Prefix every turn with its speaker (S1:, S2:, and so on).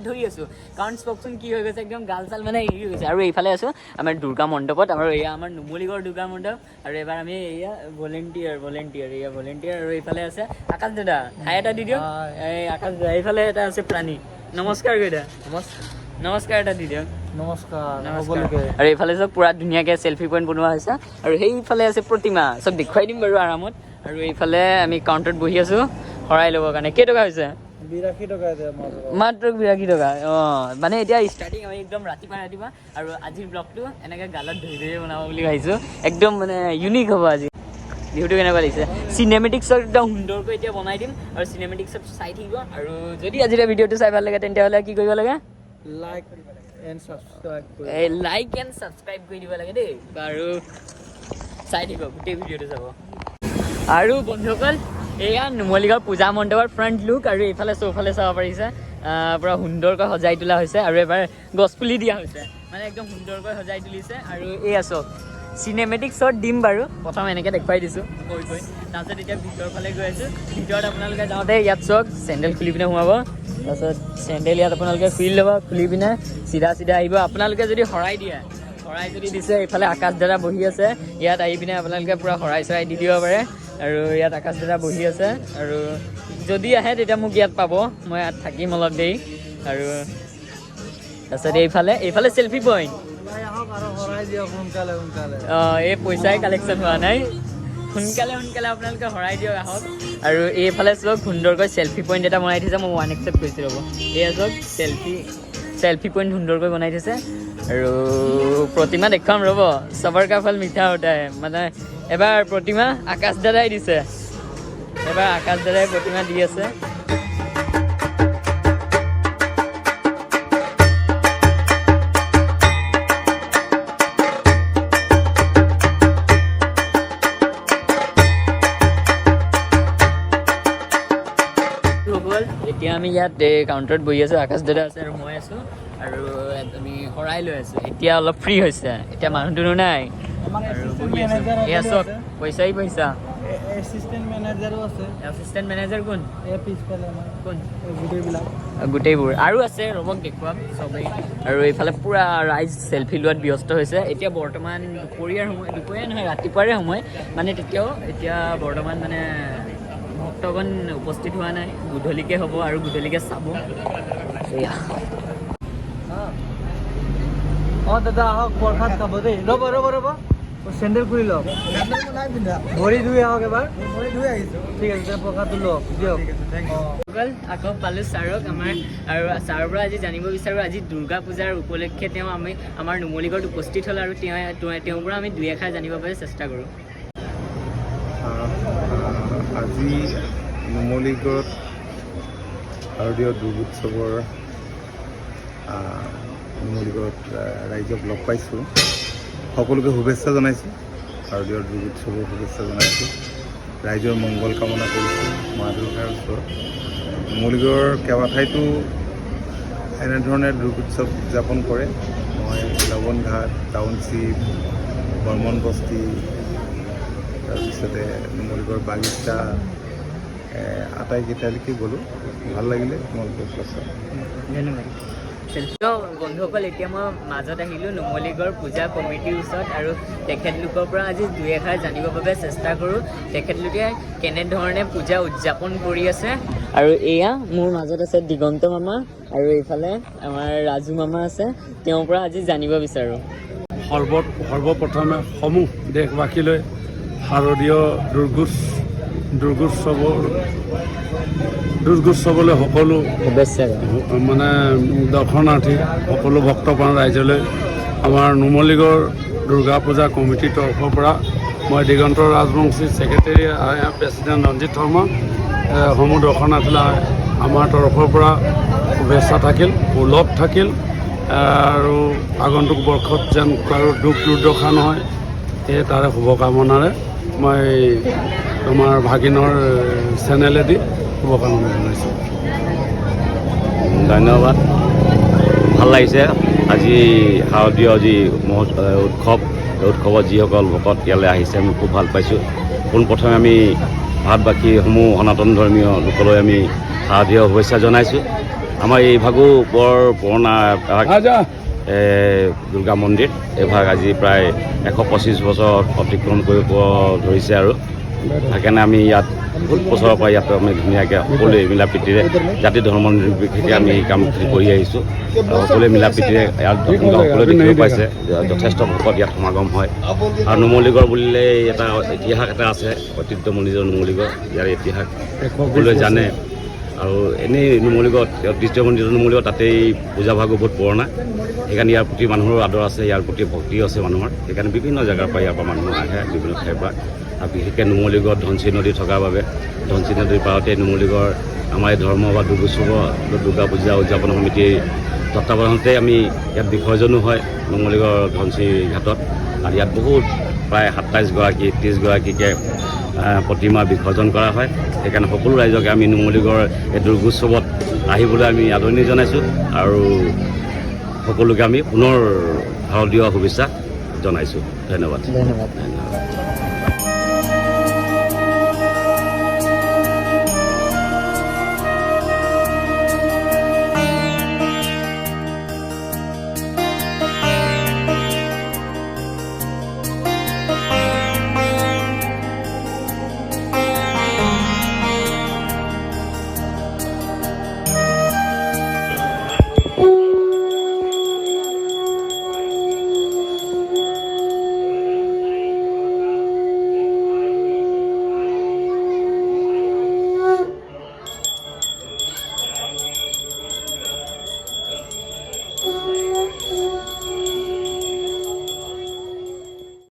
S1: ধৰি আছোঁ কাৰণ চাওকচোন কি হৈ গৈছে একদম গাল চাল মানে হেৰি হৈ গৈছে আৰু এইফালে আছোঁ আমাৰ দুৰ্গা মণ্ডপত আৰু এয়া আমাৰ নুমলীগড় দুৰ্গা মণ্ডপ আৰু এবাৰ আমি এয়া ভলেণ্টিয়াৰ আৰু এইফালে আছে আকাশ দাদা হাই এটা দি দিয়ক এই আকাশ দাদা এইফালে এটা আছে প্ৰাণী নমস্কাৰ দাদা নমস্কাৰ এটা দি দিয়ক নমস্কাৰ আৰু এইফালে চব পুৰা ধুনীয়াকৈ চেল্ফি পইণ্ট বনোৱা হৈছে আৰু সেইফালে আছে প্ৰতিমা চব দেখুৱাই দিম বাৰু আৰামত আৰু এইফালে আমি কাউণ্টাৰত বহি আছোঁ শৰাই ল'বৰ কাৰণে কেইটকা হৈছে 82 টকা মাত্ৰ 82 টকা অঁ মানে এতিয়া ষ্টাৰ্টিং আমি একদম ৰাতিপুৱা আৰু আজিৰ ব্লগটো এনেকৈ গালত ধৰি বনাব বুলি ভাবিছোঁ একদম মানে ইউনিক হ'ব আজি ভিডিঅ'টো কেনেকুৱা লাগিছে চিনেমেটিক্সত একদম সুন্দৰকৈ এতিয়া বনাই দিম আৰু চিনেমেটিক্সত চাই থাকিব আৰু যদি আজি ভিডিঅ'টো চাই ভাল লাগে তেতিয়াহ'লে কি কৰিব লাগে লাইক এণ্ড ছাবস্ক্ৰাইব কৰি দিব লাগে দেই আৰু চাই থাকিব গোটেই ভিডিঅ'টো চাব আৰু বন্ধুসকল এয়া নুমলীগড় পূজা মণ্ডপৰ ফ্ৰণ্ট লুক আৰু এইফালে চৌফালে চাব পাৰিছে পূৰা সুন্দৰকৈ সজাই তোলা হৈছে আৰু এবাৰ গছপুলি দিয়া হৈছে মানে একদম সুন্দৰকৈ সজাই তুলিছে আৰু এয়া চব চিনেমেটিক শ্বট দিম বাৰু প্ৰথম এনেকৈ দেখুৱাই দিছোঁ কৈ তাৰপিছত এতিয়া ভিতৰৰ ফালে গৈ আছোঁ ভিতৰত আপোনালোকে যাওঁতে ইয়াত চাওক চেণ্ডেল খুলি পিনে সোমাব তাৰপিছত চেণ্ডেল ইয়াত আপোনালোকে খুলি ল'ব খুলি পিনে চিধা আহিব আপোনালোকে যদি শৰাই যদি দিছে এইফালে আকাশ দাদা বহি আছে ইয়াত আহি পিনে আপোনালোকে পূৰা শৰাই দি দিব পাৰে আৰু ইয়াত আকাশ দাদা বহি আছে আৰু যদি আহে তেতিয়া মোক ইয়াত পাব মই ইয়াত থাকিম অলপ দেৰি আৰু তাৰপিছত এইফালে চেল্ফি পইণ্ট অঁ এই পইচাই কালেকশ্যন হোৱা নাই সোনকালে আপোনালোকে শৰাই দিয়ক আহক আৰু এইফালে চাওক সুন্দৰকৈ চেল্ফি পইণ্ট এটা বনাই থৈছে মই 1 একচেপ্ট কৰিছোঁ ৰ'ব এয়া চাওক চেল্ফি পইণ্ট সুন্দৰকৈ বনাই থৈছে আৰু প্ৰতিমা দেখুৱাম ৰ'ব চবৰ কা ফল মিঠা হোতা হে মানে এবাৰ প্ৰতিমা আকাশ দাদাই দিছে প্ৰতিমা দি আছে এতিয়া আমি ইয়াত কাউণ্টাৰত বহি আছোঁ আকাশ দাদা আছে আৰু মই আছোঁ আৰু আমি শৰাই লৈ আছোঁ এতিয়া অলপ ফ্ৰী হৈছে এতিয়া মানুহ দুনুহ নাই আৰু বহি আছোঁ এয়া চব পইচাই পইচা এছিষ্টেণ্ট মেনেজাৰ কোন গোটেইবোৰ আৰু আছে ৰ'বক দেখুৱাম চবেই আৰু এইফালে পূৰা ৰাইজ চেল্ফি লোৱাত ব্যস্ত হৈছে এতিয়া বৰ্তমান দুপৰীয়া নহয় ৰাতিপুৱাৰে সময় মানে তেতিয়াও এতিয়া বৰ্তমান মানে ভক্তগণ উপস্থিত হোৱা নাই গধূলিকৈ হ'ব আৰু গধূলিকৈ চাব এয়া অঁ দাদা আহক প্ৰসাদ খাব দেই ৰ'ব চেণ্ডেল খুলি লওক ভৰি ধুই আহক এবাৰ ঠিক আছে প্ৰসাদটো লওক দিয়ক আকৌ পালোঁ ছাৰক আৰু ছাৰৰ পৰা আজি জানিব বিচাৰোঁ আজি দুৰ্গা পূজাৰ উপলক্ষে আমাৰ নুমলীগড়ত উপস্থিত হ'ল আৰু তেওঁৰ পৰা আমি 2 এষাৰ জানিব পাৰে চেষ্টা কৰোঁ
S2: আজি নুমলীগড়ত শাৰদীয় দুৰ্গোৎসৱৰ নুমলীগড়ত ৰাইজক লগ পাইছোঁ সকলোকে শুভেচ্ছা জনাইছোঁ শাৰদীয় দুৰ্গোৎসৱৰ শুভেচ্ছা জনাইছোঁ ৰাইজৰ মংগল কামনা কৰিছোঁ মা দুৰ্গাৰ ওচৰত নুমলীগড়ৰ কেইবাঠাইতো এনেধৰণে দুৰ্গোৎসৱ উদযাপন কৰে মই লৱণঘাট টাউনশ্বিপ বৰ্মন বস্তি তাৰপিছতে নুমলীগড় বাগিচা আটাইকেইটালৈকে গ'লোঁ ভাল লাগিলে তোমালোকৰ
S1: ধন্যবাদ বন্ধুসকল এতিয়া মই মাজত আহিলোঁ নুমলীগড় পূজা কমিটিৰ ওচৰত আৰু তেখেতলোকৰ পৰা আজি 2 এষাৰ জানিবৰ বাবে চেষ্টা কৰোঁ তেখেতলোকে কেনেধৰণে পূজা উদযাপন কৰি আছে আৰু এয়া মোৰ মাজত আছে দিগন্ত মামা আৰু এইফালে আমাৰ ৰাজু মামা আছে তেওঁৰ পৰা আজি জানিব বিচাৰোঁ
S3: সৰ্বপ্ৰথমে সমূহ দেশবাসীলৈ শাৰদীয় দুৰ্গোৎসৱলৈ সকলো
S1: শুভেচ্ছা
S3: মানে দৰ্শনাৰ্থী সকলো ভক্তপ্ৰাণ ৰাইজলৈ আমাৰ নুমলীগড় দুৰ্গা পূজা কমিটিৰ তৰফৰ পৰা মই দিগন্ত ৰাজবংশী ছেক্ৰেটেৰী প্ৰেছিডেণ্ট ৰঞ্জিত শৰ্মা সমূহ দৰ্শনাৰ্থীলৈ আমাৰ তৰফৰ পৰা শুভেচ্ছা থাকিল সুলভ থাকিল আৰু আগন্তুক বৰ্ষত যেন কাৰো দুখ দুৰ্দশা নহয় এই তাৰে শুভকামনাৰে মই তোমাৰ ভাগিনৰ চেনেলেদি শুভকামনা জনাইছোঁ
S4: ধন্যবাদ ভাল লাগিছে আজি শাৰদীয় যি উৎসৱত যিসকল ভকত ইয়ালৈ আহিছে আমি খুব ভাল পাইছোঁ পোনপ্ৰথমে আমি ভাৰতবাসীসমূহ সনাতন ধৰ্মীয় লোকলৈ আমি শাৰদীয় শুভেচ্ছা জনাইছোঁ আমাৰ এই ভাগো বৰ পুৰণা দুৰ্গা মন্দিৰ। এই ভাগ আজি প্ৰায় 125 বছৰ অতিক্ৰম কৰিব ধৰিছে আৰু সেইকাৰণে আমি ইয়াত বহুত বছৰৰ পৰা ইয়াত আমি ধুনীয়াকৈ সকলোৱে মিলা প্ৰীতিৰে জাতি ধৰ্ম নিৰ্বিশেষে আমি এই কামখিনি কৰি আহিছোঁ আৰু সকলোৱে মিলা প্ৰীতিৰে ইয়াত সকলোৱে দেখিব পাইছে যথেষ্ট ভকত ইয়াত সমাগম হয়। আৰু নুমলীগড় বুলিলে এটা ইতিহাস এটা আছে, ঐতিহ্যমণ্ডিত নুমলীগড়, ইয়াৰ ইতিহাস সকলোৱে জানে। আৰু এনেই নুমলীগড় ঐতিহ্যমণ্ডিত নুমলীগড় তাতেই পূজা ভাগো বহুত পুৰণা, সেইকাৰণে ইয়াৰ প্ৰতি মানুহৰ আদৰ আছে, ইয়াৰ প্ৰতি ভক্তি আছে মানুহৰ, সেইকাৰণে বিভিন্ন জেগাৰ পৰা ইয়াৰ পৰা মানুহ আহে, বিভিন্ন ঠাইৰ পৰা। আৰু বিশেষকৈ নুমলীগড় ধনশী নদী থকাৰ বাবে ধনশী নদীৰ পাৰতে নুমলীগড় আমাৰ এই ধৰ্ম বা দুৰ্গোৎসৱ দুৰ্গা পূজা উদযাপন সমিতিৰ তত্বাৱধানতে আমি ইয়াত বিসৰ্জনো হয় নুমলীগড় ধনশী ঘাটত। আৰু ইয়াত বহুত প্ৰায় 27গৰাকী 30গৰাকীকৈ প্ৰতিমা বিসৰ্জন কৰা হয়। সেইকাৰণে সকলো ৰাইজকে আমি নুমলীগড় এই দুৰ্গোৎসৱত আহিবলৈ আমি আদৰণি জনাইছোঁ আৰু সকলোকে আমি পুনৰ শাৰদীয় শুভেচ্ছা জনাইছোঁ। ধন্যবাদ।